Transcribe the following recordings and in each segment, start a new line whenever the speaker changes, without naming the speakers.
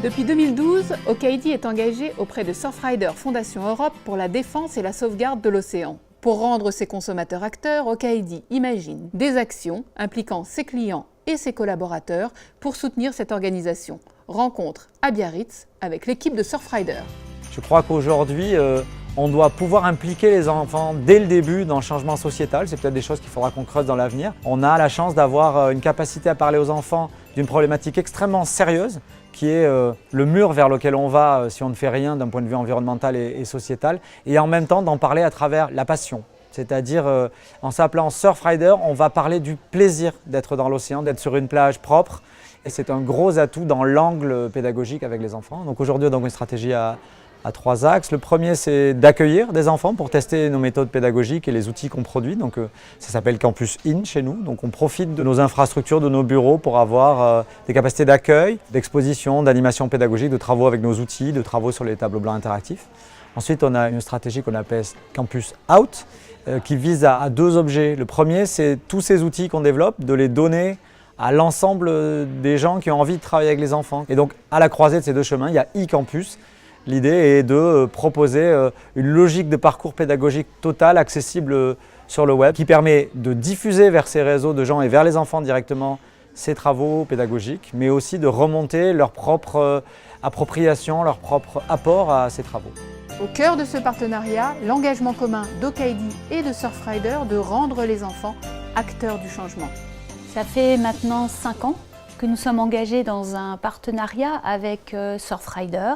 Depuis 2012, Okaidi est engagé auprès de Surfrider Fondation Europe pour la défense et la sauvegarde de l'océan. Pour rendre ses consommateurs acteurs, Okaidi imagine des actions impliquant ses clients et ses collaborateurs pour soutenir cette organisation. Rencontre à Biarritz avec l'équipe de Surfrider.
Je crois qu'aujourd'hui, on doit pouvoir impliquer les enfants dès le début dans le changement sociétal. C'est peut-être des choses qu'il faudra qu'on creuse dans l'avenir. On a la chance d'avoir une capacité à parler aux enfants d'une problématique extrêmement sérieuse qui est le mur vers lequel on va si on ne fait rien d'un point de vue environnemental et sociétal, et en même temps d'en parler à travers la passion. C'est-à-dire, en s'appelant Surfrider, on va parler du plaisir d'être dans l'océan, d'être sur une plage propre, et c'est un gros atout dans l'angle pédagogique avec les enfants. Donc aujourd'hui, on a une stratégie à 3 axes. Le premier, c'est d'accueillir des enfants pour tester nos méthodes pédagogiques et les outils qu'on produit. Donc, ça s'appelle Campus In chez nous. Donc, on profite de nos infrastructures, de nos bureaux pour avoir des capacités d'accueil, d'exposition, d'animation pédagogique, de travaux avec nos outils, de travaux sur les tableaux blancs interactifs. Ensuite, on a une stratégie qu'on appelle Campus Out qui vise à 2 objets. Le premier, c'est tous ces outils qu'on développe, de les donner à l'ensemble des gens qui ont envie de travailler avec les enfants. Et donc, à la croisée de ces 2 chemins, il y a e-campus. L'idée est de proposer une logique de parcours pédagogique totale, accessible sur le web, qui permet de diffuser vers ces réseaux de gens et vers les enfants directement ces travaux pédagogiques, mais aussi de remonter leur propre appropriation, leur propre apport à ces travaux.
Au cœur de ce partenariat, l'engagement commun d'Okaidi et de Surfrider de rendre les enfants acteurs du changement.
Ça fait maintenant 5 ans que nous sommes engagés dans un partenariat avec Surfrider,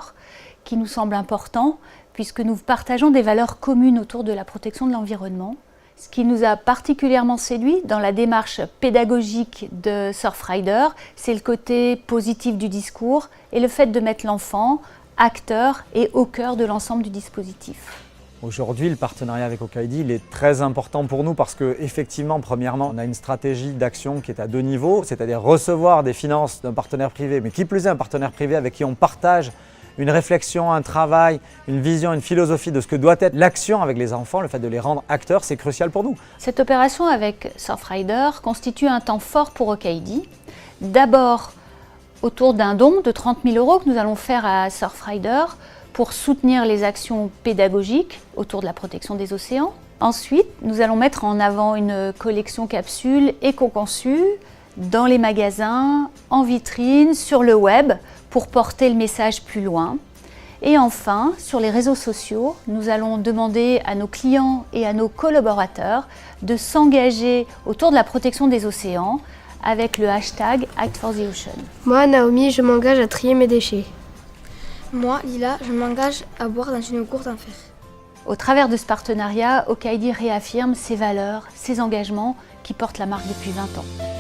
qui nous semble important puisque nous partageons des valeurs communes autour de la protection de l'environnement. Ce qui nous a particulièrement séduit dans la démarche pédagogique de Surfrider, c'est le côté positif du discours et le fait de mettre l'enfant acteur et au cœur de l'ensemble du dispositif.
Aujourd'hui, le partenariat avec Okaidi, il est très important pour nous parce qu'effectivement, premièrement, on a une stratégie d'action qui est à 2 niveaux, c'est-à-dire recevoir des finances d'un partenaire privé, mais qui plus est un partenaire privé avec qui on partage une réflexion, un travail, une vision, une philosophie de ce que doit être l'action avec les enfants, le fait de les rendre acteurs, c'est crucial pour nous.
Cette opération avec Surfrider constitue un temps fort pour Okaidi. D'abord, autour d'un don de 30 000 € que nous allons faire à Surfrider pour soutenir les actions pédagogiques autour de la protection des océans. Ensuite, nous allons mettre en avant une collection capsules éco-conçue dans les magasins, en vitrine, sur le web, pour porter le message plus loin. Et enfin, sur les réseaux sociaux, nous allons demander à nos clients et à nos collaborateurs de s'engager autour de la protection des océans avec le hashtag Act for the Ocean.
Moi, Naomi, je m'engage à trier mes déchets.
Moi, Lila, je m'engage à boire dans une gourde en fer.
Au travers de ce partenariat, Okaidi réaffirme ses valeurs, ses engagements qui portent la marque depuis 20 ans.